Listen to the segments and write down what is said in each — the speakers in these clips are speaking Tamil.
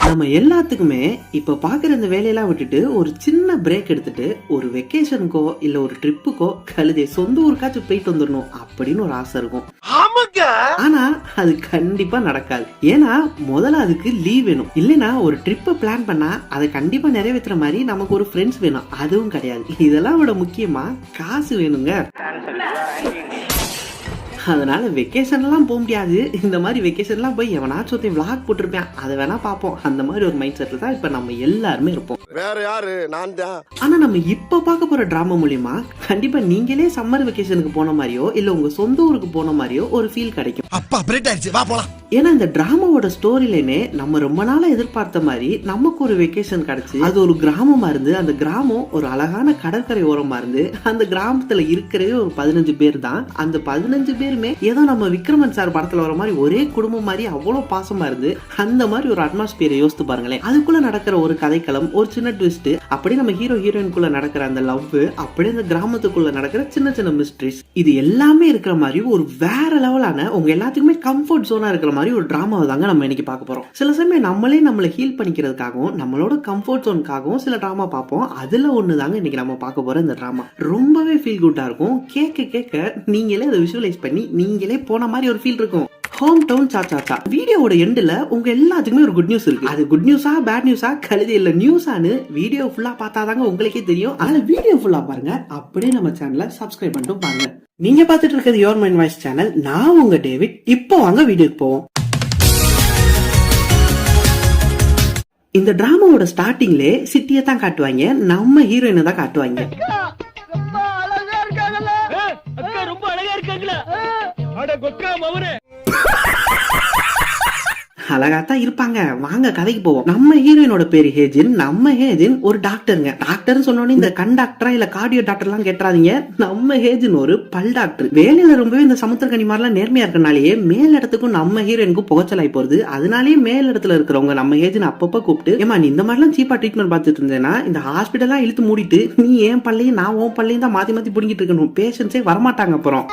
நம்ம எல்லாத்துக்குமே இப்ப பாக்குற இந்த வேலையெல்லாம் விட்டுட்டு ஒரு சின்ன பிரேக் எடுத்துட்டு ஒரு வெக்கேஷனுக்கோ இல்ல ஒரு ட்ரிப்புக்கோ கழுதை சொந்த ஊருக்காச்சும் போயிட்டு வந்துடணும் அப்படின்னு ஒரு ஆசை இருக்கும். ஆனா அது கண்டிப்பா நடக்காது. ஏன்னா முதல்ல அதுக்கு லீவ் வேணும். இல்லைன்னா ஒரு ட்ரிப்பை பிளான் பண்ணா அதை கண்டிப்பா நிறைவேற்றுற மாதிரி நமக்கு ஒரு ஃப்ரெண்ட்ஸ் வேணும். அதுவும் கிடையாது. இதெல்லாம் விட முக்கியமா காசு வேணுங்க. அதனால வெக்கேஷன்லாம் போக முடியாது. இந்த மாதிரி வெக்கேஷன்லாம் போய் எவனாச்சும் ஒருத்தன் விளாக் போட்டிருப்பேன், அதை வேணா பார்ப்போம். அந்த மாதிரி ஒரு மைண்ட் செட்ல தான் இப்ப நம்ம எல்லாருமே இருப்போம். வேற யாரு? நான் தான். ஆனா நம்ம இப்ப பார்க்க போற டிராமா மூலியமா கண்டிப்பா நீங்களே சம்மர் வெக்கேஷனுக்கு போன மாதிரியோ இல்ல உங்க சொந்த ஊருக்கு போன மாதிரியோ ஒரு ஃபீல் கிடைக்கும். அப்பா பிரேக் ஆயிடுச்சு, வா போலாம். ஏன்னா இந்த டிராமாவோட ஸ்டோரி லைனே நம்ம ரொம்ப நாளா எதிர்பார்த்த மாதிரி நமக்கு ஒரு வெக்கேஷன் கிடைச்சு, அது ஒரு கிராமமா இருந்து, அந்த கிராமம் ஒரு அழகான கடற்கரை ஓரமா இருந்து, அந்த கிராமத்துல இருக்கிறவே ஒரு 15 பேர் தான். அந்த 15 பேருமே ஏதோ நம்ம விக்ரமன் சார் படத்துல வர மாதிரி ஒரே குடும்பம் மாதிரி அவ்வளவு பாசமா இருந்து அந்த மாதிரி ஒரு அட்மாஸ்பியரை யோசித்து பாருங்களேன். அதுக்குள்ள நடக்கிற ஒரு கதைக்களம், ஒரு சின்ன ட்விஸ்ட், அப்படியே நம்ம ஹீரோ ஹீரோயின்குள்ள நடக்கிற அந்த லவ், அப்படியே அந்த கிராமத்துக்குள்ள நடக்கிற சின்ன சின்ன மிஸ்ட்ரிஸ், இது எல்லாமே இருக்கிற மாதிரி ஒரு வேற லெவலான உங்க எல்லாத்துக்குமே கம்ஃபர்ட் ஜோனா இருக்கிற மாதிரி ஒரு டிராமாவை தாங்க நம்ம இன்னைக்கு பார்க்க போறோம். சில சமயம் நம்மளை ஹீல் பண்ணிக்கிறதுக்காகவும் நம்மளோட கம்ஃபர்ட் ஜோனுக்காகவும் சில டிராமா பார்ப்போம். அதுல ஒண்ணு தாங்க இன்னைக்கு நம்ம பார்க்க போற இந்த டிராமா. ரொம்பவே ஃபீல் குட்டா இருக்கும். கேட்க கேட்க நீங்களே அதை விஷுவலைஸ் பண்ணி நீங்களே போன மாதிரி ஒரு ஃபீல் இருக்கும். ஹோம் டவுன் சாச்சா. வீடியோவோட எண்ட்ல உங்க எல்லாத்துக்குமே ஒரு குட் நியூஸ் இருக்கு. அது குட் நியூஸா பேட் நியூஸா கழுதி இல்ல நியூஸானு வீடியோ ஃபுல்லா பார்த்தாதாங்க உங்களுக்கே தெரியும். அதனால வீடியோ ஃபுல்லா பாருங்க. அப்படியே நம்ம சேனலை சப்ஸ்கிரைப் பண்ணிட்டு பாருங்க. நீங்க பார்த்துட்டு இருக்கிறது யுவர் மைண்ட் வாய்ஸ் சேனல். நான் உங்க டேவிட். இப்போ வாங்க வீடியோக்கு போவோம். இந்த டிராமாவோட ஸ்டார்டிங்லே சிட்டியை தான் காட்டுவாங்க, நம்ம ஹீரோயினை தான் காட்டுவாங்க. ரொம்ப அழகா இருக்காங்களா? அட கொக்கா மவனே. அழகாத்தான் இருப்பாங்க. வாங்க கதைக்கு போவோம். நம்ம ஹீரோயினோட பேரு ஹேஜின். நம்ம ஹேஜின் ஒரு டாக்டருங்க. டாக்டர் சொன்னோன்னே இந்த கண் டாக்டரா இல்ல கார்டியோ டாக்டர் எல்லாம் கேட்டுறாதீங்க. நம்ம ஹேஜின் ஒரு பல் டாக்டர். வேலையில ரொம்பவே இந்த சமுத்திரக்கனி மாதிரிலாம் நேர்மையா இருக்கனாலேயே மேல் இடத்துக்கும் நம்ம ஹீரோயினுக்கும் புகைச்சலாய் போறது. அதனாலேயே மேல் இடத்துல இருக்கிறவங்க நம்ம ஹேஜின் அப்பப்ப கூப்பிட்டு, ஏமா நீ இந்த மாதிரிலாம் சீப்பா ட்ரீட்மெண்ட் பார்த்துட்டு இருந்தேன்னா இந்த ஹாஸ்பிட்டலா இழுத்து மூடிட்டு நீ ஏன் பல்லையும் நான் உன் பல்லையும் தான் மாத்தி மாத்தி புடிங்கிட்டு இருக்கணும், பேஷன்ஸே வரமாட்டாங்க அப்புறம்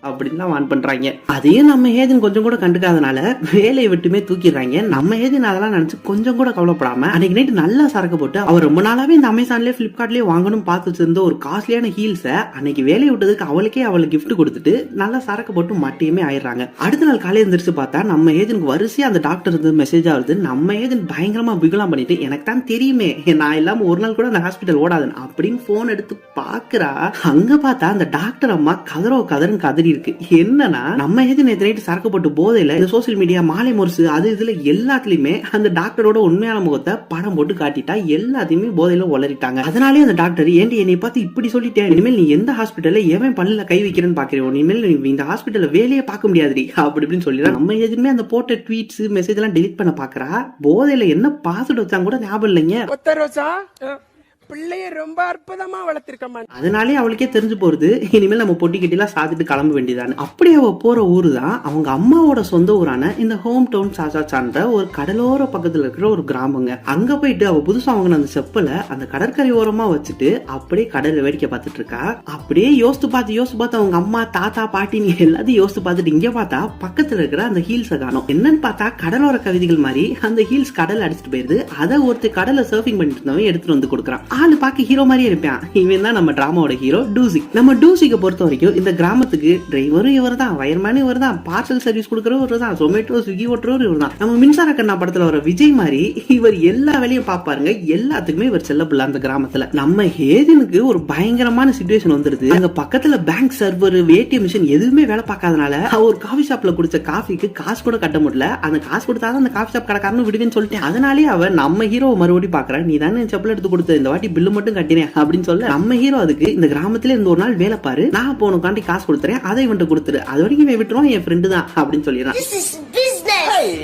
அப்படின்னு வான் பண்றாங்க. அதையும் நம்ம ஏஜென்ட் கொஞ்சம் கூட கண்டுக்காதனால வேலையை விட்டுமே தூக்கிடுறாங்க. நம்ம ஏஜென்ட் அதெல்லாம் நினைச்சு கொஞ்சம் கூட கவலைப்படாம அன்னைக்கு நைட்டு நல்லா சரக்கு போட்டு அவர் ரொம்ப நாளாவே இந்த அமேசான்லயே பிளிப்கார்ட்லயே வாங்கணும் பார்த்து வச்சிருந்த ஒரு காஸ்ட்லியான ஹீல்ஸை அன்னைக்கு வேலையை விட்டதுக்கு அவளுக்கு கிஃப்ட் கொடுத்துட்டு நல்லா சரக்கு போட்டு மட்டியுமே ஆயிடுறாங்க. அடுத்த நாள் காலையில எந்திரிச்சு பார்த்தா நம்ம ஏஜென்ட் வரிசையா அந்த டாக்டர் இருந்து மெசேஜா வருது. நம்ம ஏஜென்ட் பயங்கரமா பிகலாம் பண்ணிட்டு, எனக்கு தான் தெரியுமே நான் இல்லாம ஒரு நாள் கூட அந்த ஹாஸ்பிட்டல் ஓடாதுன்னு அப்படின்னு போன் எடுத்து பாக்குறா. அங்க பார்த்தா அந்த டாக்டர் அம்மா கதறுன்னு கதறி இருக்கு. என்னன்னா நம்ம ஏஜென்ட் நேத்து நைட்டு சரக்கு போட்டு போதையில இந்த சோசியல் மீடியா மாலை முரசு அது இதுல எல்லாத்துலயுமே அந்த டாக்டரோட உண்மையான முகத்தை படம் போட்டு காட்டிட்டா எல்லாத்தையுமே போதையில உளறிட்டாங்க. அதனாலே அந்த டாக்டர் ஏன்டி என்னை பார்த்து இப்படி சொல்லிட்டேன், இனிமேல் நீ எந்த ஹாஸ்பிட்டல்ல எவன் பல்லுல கை வைக்கிறேன்னு பாக்குறேன், இனிமேல் நீ இந்த ஹாஸ்பிட்டல்ல வேலையே பார்க்க முடியாதுடி அப்படி இப்படின்னு சொல்லிடுறா. நம்ம ஏஜென்ட்மே அந்த போட்ட ட்வீட்ஸ் மெசேஜ் எல்லாம் டெலிட் பண்ண பாக்குறா. போதையில என்ன பாஸ்வேர்ட் வச்சாங்க கூட ஞாபகம் இல்லைங்க. பிள்ளைய ரொம்ப அற்புதமா வளர்த்திருக்கமா. அதனாலே அவளுக்கே தெரிஞ்சு போறது இனிமேல் நம்ம பொட்டி கட்டிலாம் சாத்திட்டு கிளம்ப வேண்டியதானு. அப்படி அவ போற ஊரு தான் அவங்க அம்மாவோட சொந்த ஊரான இந்த ஹோம் டவுன் சான்ற ஒரு கடலோர பக்கத்துல இருக்கிற ஒரு கிராமங்க. அங்க போயிட்டு அவ புதுசா வாங்கின அந்த செப்பலை அந்த கடற்கரை ஓரமா வச்சுட்டு அப்படியே கடலை வேடிக்கை பார்த்துட்டு இருக்கா. அப்படியே யோசித்து பார்த்து அவங்க அம்மா தாத்தா பாட்டி நீ எல்லாத்தையும் யோசித்து பார்த்துட்டு இங்க பார்த்தா பக்கத்துல இருக்கிற அந்த ஹீல்ஸை காணும். என்னன்னு பார்த்தா கடலோர கவிதைகள் மாதிரி அந்த ஹீல்ஸ் கடல் அடிச்சுட்டு போயிருது. அதை ஒருத்தர் கடலை சர்ஃபிங் பண்ணிட்டு இருந்தவன் எடுத்துட்டு வந்து கொடுக்குறான். ஆளு பாக்க ஹீரோ மாதிரியே இருப்பான். இவன் தான் நம்ம டிராமாவோட ஹீரோ டூசிக். நம்ம டூசிக்க பொறுத்த வரைக்கும் இந்த கிராமத்துக்கு டிரைவரும் இவர் தான், வயர்மேனும் இவர் தான், பார்சல் சர்வீஸ் கொடுக்கறவரும் இவர் தான், ஜொமேட்டோ ஸ்விக்கி ஓட்டுறவரும் இவர் தான். நம்ம மின்சார கண்ணா படத்துல வர விஜய் மாதிரி இவர் எல்லா வேலையும் பாப்பாருங்க. எல்லாத்துக்குமே இவர் செல்ல பிள்ளை அந்த கிராமத்துல. நம்ம ஏஜென்ட்க்கு ஒரு பயங்கரமான சிச்சுவேஷன் வந்துருது. அங்க பக்கத்துல பேங்க் சர்வர் ஏடிஎம் மிஷின் எதுவுமே வேலை பார்க்காதனால அவர் காஃபி ஷாப்ல குடிச்ச காஃபிக்கு காசு கூட கட்ட முடியல. அந்த காசு கொடுத்தாதான் அந்த காஃபி ஷாப் கடைக்காரன்னு விடுவேன்னு சொல்லிட்டேன். அதனாலே அவன் நம்ம ஹீரோ மறுபடியும் பாக்குறான். நீ தானே செப்பல் எடுத்து கொடுத்த, இந்த வாட்டி பில்லு மட்டும் கட்டினேன் அப்படின்னு சொல்ல நம்ம ஹீரோ அதுக்கு இந்த கிராமத்துல இருந்து ஒரு நாள் வேலை பாரு, நான் போனக்காண்டி காசு கொடுத்துறேன், அதை இவன்ட்டு கொடுத்துரு, அது வரைக்கும் இவன் விட்டுருவான், என் ஃப்ரெண்டு தான் அப்படின்னு சொல்லிடுறான்.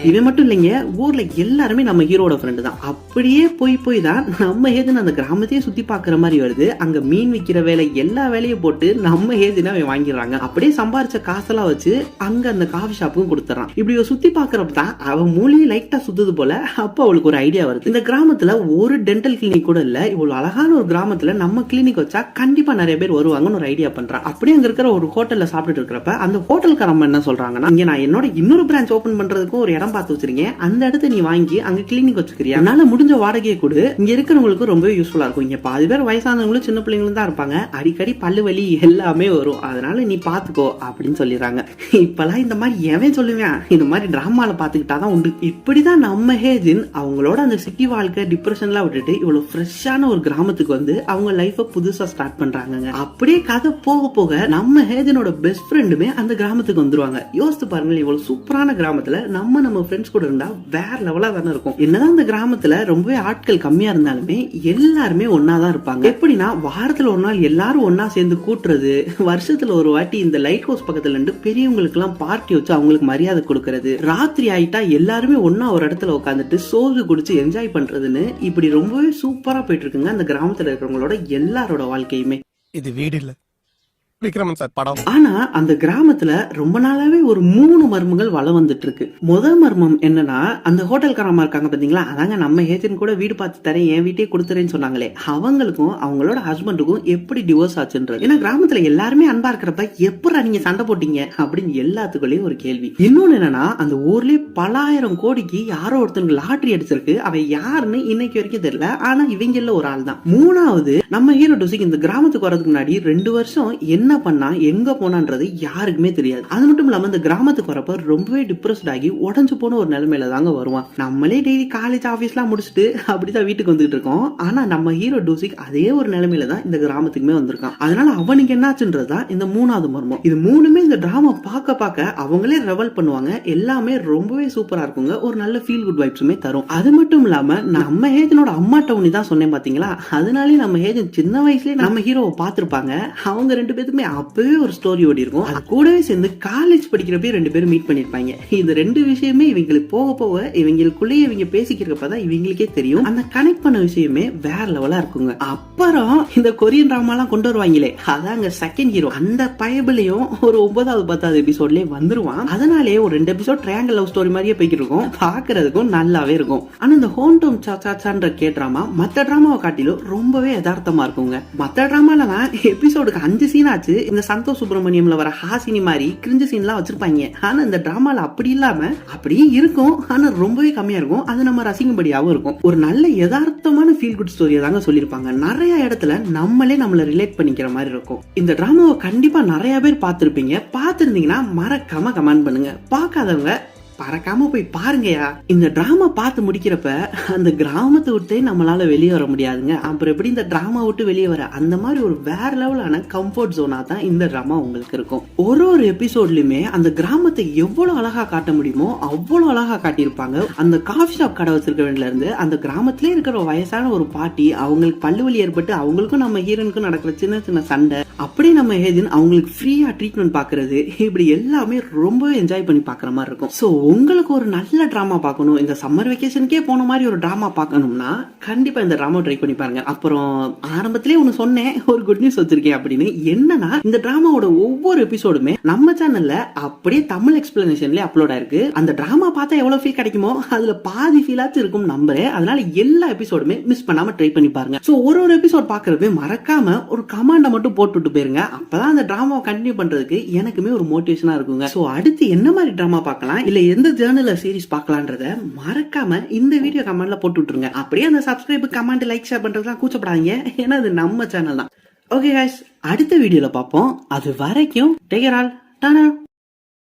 இவன் மட்டும் இல்லைங்க, ஊர்ல எல்லாருமே நம்ம ஹீரோட ஃப்ரெண்டு தான். அப்படியே போய் தான் நம்ம ஏஜென்ட் அந்த கிராமத்தையே சுத்தி பாக்குற மாதிரி வருது. அங்க மீன் விக்கிற வேலை எல்லா வேலையும் போட்டு நம்ம ஏஜென்ட் அவன் வாங்கிடுறாங்க. அப்படியே சம்பாரிச்ச காசெல்லாம் வச்சு அங்க அந்த காஃபி ஷாப்புக்கும் கொடுத்துறான். இப்படி சுத்தி பாக்குறப்ப தான் அவன் மூலியை லைட்டா சுத்துது போல. அப்ப அவளுக்கு ஒரு ஐடியா வருது. இந்த கிராமத்துல ஒரு டென்டல் கிளினிக் கூட இல்ல, இவ்வளவு அழகான ஒரு கிராமத்துல நம்ம கிளினிக் வச்சா கண்டிப்பா நிறைய பேர் வருவாங்கன்னு ஒரு ஐடியா பண்றான். அப்படியே அங்க இருக்கிற ஒரு ஹோட்டல்ல சாப்பிட்டு இருக்கிறப்ப அந்த ஹோட்டல்காரம்மா என்ன சொல்றாங்கன்னா, இங்க நான் என்னோட இன்னொரு பிரான்ச் ஓபன் பண்றதுக்கு இருக்கிறதுக்கும் ஒரு இடம் பார்த்து வச்சிருக்கேன், அந்த இடத்த நீ வாங்கி அங்க கிளினிக் வச்சுக்கிறியா, அதனால முடிஞ்ச வாடகையை கொடு, இங்க இருக்கிறவங்களுக்கு ரொம்ப யூஸ்ஃபுல்லா இருக்கும். இங்க பாதி பேர் வயசானவங்களும் சின்ன பிள்ளைங்களும் தான் இருப்பாங்க, அடிக்கடி பல்லு வலி எல்லாமே வரும், அதனால நீ பாத்துக்கோ அப்படின்னு சொல்லிடுறாங்க. இப்பெல்லாம் இந்த மாதிரி எவன் சொல்லுவேன், இந்த மாதிரி டிராமால பாத்துக்கிட்டாதான் உண்டு. இப்படிதான் நம்ம ஹேஜின் அவங்களோட அந்த சிட்டி வாழ்க்கை டிப்ரெஷன்லாம் விட்டுட்டு இவ்வளவு ஃப்ரெஷ்ஷான ஒரு கிராமத்துக்கு வந்து அவங்க லைஃப புதுசா ஸ்டார்ட் பண்றாங்க. அப்படியே கதை போக போக நம்ம ஹேஜனோட பெஸ்ட் ஃப்ரெண்டுமே அந்த கிராமத்துக்கு வந்துருவாங்க. யோசித்து பாருங்க, இவ்வளவு சூப்பரான கிராமத்துல நம்ம ஃப்ரெண்ட்ஸ் கூட இருந்தா வேற லெவலா தானே இருக்கும். என்னதான் இந்த கிராமத்துல ரொம்பவே ஆட்கள் கம்மியா இருந்தாலுமே எல்லாருமே ஒன்னாதான் இருப்பாங்க. எப்படின்னா வாரத்துல ஒரு நாள் எல்லாரும் ஒன்னா சேர்ந்து கூட்டுறது, வருஷத்துல ஒரு வாட்டி இந்த லைட் ஹவுஸ் பக்கத்துல இருந்து பெரியவங்களுக்கு எல்லாம் பார்ட்டி வச்சு அவங்களுக்கு மரியாதை கொடுக்கறது, ராத்திரி ஆயிட்டா எல்லாருமே ஒன்னா ஒரு இடத்துல உட்காந்துட்டு சோறு குடிச்சு என்ஜாய் பண்றதுன்னு இப்படி ரொம்பவே சூப்பரா போயிட்டு இருக்குங்க அந்த கிராமத்துல இருக்கிறவங்களோட எல்லாரோட வாழ்க்கையுமே. இது வீடு இல்ல, விக்ரமன் சார் படம். ஆனா அந்த கிராமத்துல ரொம்ப நாளாவே ஒரு 3 மர்மங்கள் வள வந்துட்டு இருக்கு. முதல் மர்மம் என்னன்னா, அந்த ஹோட்டல்காரமா இருக்காங்க பாத்தீங்களா, அதாங்க நம்ம ஏஜென்ட் கூட வீடு பார்த்து தரேன், என் வீட்டையே கொடுத்துறேன்னு சொன்னாங்களே, அவங்களுக்கும் அவங்களோட ஹஸ்பண்டுக்கும் எப்படி டிவோர்ஸ் ஆச்சுன்றது. ஏன்னா கிராமத்துல எல்லாருமே அன்பா இருக்கிறப்ப எப்படி நீங்க சண்டை போட்டீங்க அப்படின்னு எல்லாத்துக்குள்ளேயும் ஒரு கேள்வி. இன்னொன்னு என்னன்னா, அந்த ஊர்லயே பலாயிரம் கோடிக்கு யாரோ ஒருத்தனுக்கு லாட்டரி அடிச்சிருக்கு, அவன் யாருன்னு இன்னைக்கு வரைக்கும் தெரியல, ஆனா இவங்கள ஒரு ஆள் தான். மூணாவது, நம்ம ஹீரோ டூசிக் இந்த கிராமத்துக்கு வரதுக்கு முன்னாடி 2 வருஷம் என்ன பண்ணா எங்க போனான்றது யாருக்குமே தெரியாது. அது மட்டும் இல்லாம இந்த கிராமத்துக்கு வரப்ப ரொம்பவே டிப்ரெஸ்ட் ஆகி உடஞ்சு போன ஒரு நிலைமையில தாங்க வருவான். நம்மளே டெய்லி காலேஜ் ஆபீஸ்லாம் முடிச்சுட்டு அப்படிதான் வீட்டுக்கு வந்துட்டு இருக்கோம். ஆனா நம்ம ஹீரோ டூசிக் அதே ஒரு நிலைமையில தான் இந்த கிராமத்துக்குமே வந்திருக்கான். அதனால அவனுக்கு என்னாச்சுன்றதுதான் இந்த 3வது மர்மம். இது மூணுமே இந்த டிராமா பார்க்க அவங்களே ரெவல் பண்ணுவாங்க. எல்லாமே ரொம்பவே சூப்பரா இருக்குங்க. ஒரு நல்ல ஃபீல் குட் வைப்ஸுமே தரும். அது மட்டும் இல்லாம நம்ம ஹேஜனோட அம்மா டவுனி தான் சொன்னேன் பாத்தீங்களா, அதனாலே நம்ம ஹேஜன் சின்ன வயசுலயே நம்ம ஹீரோவை பார்த்திருப்பாங்க. அவங்க 2 பேருக்குமே அப்பவே ஒரு ஸ்டோரி ஓடி இருக்கும். அது கூடவே சேர்ந்து காலேஜ் படிக்கிறப்ப 2 பேரும் மீட் பண்ணிருப்பாங்க. இந்த 2 விஷயமே இவங்களுக்கு போக போக இவங்களுக்குள்ளேயே இவங்க பேசிக்கிறப்பதான் இவங்களுக்கே தெரியும். அந்த கனெக்ட் பண்ண விஷயமே வேற லெவலா இருக்குங்க. அப்புறம் இந்த கொரியன் டிராமா எல்லாம் கொண்டு வருவாங்களே, அதாங்க செகண்ட் ஹீரோ. அந்த பைபிளையும் ஒரு 9வது 10வது எபிசோட்லயே வந்துருவான். அதனாலே ஒரு 2 எபிசோட் ட்ரையாங்கிள் லவ் ஸ்டோரி மாதிரியே போய்கிட்டு இருக்கும். பாக்குறதுக்கும் நல்லாவே இருக்கும். ஆனா இந்த ஹோம் டவுன் சாச்சான்ற கே டிராமா மத்த டிராமாவை காட்டிலும் ரொம்பவே யதார்த்தமா இருக்குங்க. மத்த டிராமால எபிசோடுக்கு 5 சீன் ஆச்சு. இந்த சந்தோஷ் சுப்ரமணியம்ல வர ஹாசினி மாதிரி கிரிஞ்சு சீன்லாம் வச்சிருப்பாங்க. ஆனா இந்த டிராமால அப்படி இல்லாம அப்படியே இருக்கும், ஆனா ரொம்பவே கம்மியா இருக்கும். அது நம்ம ரசிக்கும்படியாவும் இருக்கும். ஒரு நல்ல யதார்த்தமான ஃபீல் குட் ஸ்டோரியை தாங்க சொல்லியிருப்பாங்க. நிறைய இடத்துல நம்மள ரிலேட் பண்ணிக்கிற மாதிரி இருக்கும். இந்த டிராமாவை கண்டிப்பா நிறைய பேர் பார்த்திருப்பீங்க. பார்த்திருந்தீங்கன்னா மறக்காம கமெண்ட் பண்ணுங்க. பார்க்காதவங்க பறக்காம போய் பாருங்கயா. இந்த டிராமா பார்த்து முடிக்கிறப்ப அந்த கிராமத்தை விட்டு நம்மளால வெளியே வர முடியாதுங்க. அப்புறம் எப்படி இந்த டிராமா விட்டு வெளியே வர, அந்த மாதிரி ஒரு வேற லெவலான கம்ஃபர்ட் ஜோனா தான் இந்த டிராமா உங்களுக்கு இருக்கும். ஒரு எபிசோட்லயுமே அந்த கிராமத்தை எவ்வளவு அழகா காட்ட முடியுமோ அவ்வளவு அழகா காட்டியிருப்பாங்க. அந்த காஃபி ஷாப் கடை வச்சிருக்கவன்ல இருந்து அந்த கிராமத்திலே இருக்கிற வயசான ஒரு பாட்டி, அவங்களுக்கு பல்லு வலி ஏற்பட்டு அவங்களுக்கும் நம்ம ஹீரோனுக்கும் நடக்கிற சின்ன சின்ன சண்டை, அப்படியே நம்ம ஹேஜன் அவங்களுக்கு ஃப்ரீயா ட்ரீட்மெண்ட் பாக்குறது, இப்படி எல்லாமே ரொம்பவே என்ஜாய் பண்ணி பாக்குற மாதிரி இருக்கும். சோ உங்களுக்கு ஒரு நல்ல டிராமா பார்க்கணும், இந்த சம்மர் வெக்கேஷனுக்கே போன மாதிரி ஒரு டிராமா பார்க்கணும்னா கண்டிப்பா இந்த டிராமா ட்ரை பண்ணி பாருங்க. அப்புறம் ஆரம்பத்திலே ஒன்னு சொன்னேன், ஒரு குட் நியூஸ் வச்சிருக்கேன் அப்படின்னு. என்னன்னா, இந்த டிராமாவோட ஒவ்வொரு எபிசோடுமே நம்ம சேனல்ல அப்படியே தமிழ் எக்ஸ்பிளனேஷன்ல அப்லோட் ஆயிருக்கு. அந்த டிராமா பார்த்தா எவ்வளவு ஃபீல் கிடைக்குமோ அதுல பாதி ஃபீலாச்சும் இருக்கும் நம்புறேன். அதனால எல்லா எபிசோடுமே மிஸ் பண்ணாம ட்ரை பண்ணி பாருங்க. சோ ஒரு எபிசோட் பாக்குறப்ப மறக்காம ஒரு கமாண்ட மட்டும் போட்டுட்டு போயிருங்க. அப்பதான் அந்த டிராமாவை கண்டினியூ பண்றதுக்கு எனக்குமே ஒரு மோட்டிவேஷனா இருக்குங்க. சோ அடுத்து என்ன மாதிரி டிராமா பார்க்கலாம், இல்ல எந்த ஜர்னல் சீரிஸ் பார்க்கலான்றத மறக்காம இந்த வீடியோ கமெண்ட்ல போட்டு விட்டுருங்க. அப்படியே அந்த சப்ஸ்கிரைப், கமெண்ட், லைக், ஷேர் பண்றதுலாம் கூச்சப்படாதீங்க. ஏன்னா அது நம்ம சேனல் தான். ஓகே गाइस, அடுத்த வீடியோல பார்ப்போம். அது வரைக்கும் டேக் கேர் ஆல். டாடா.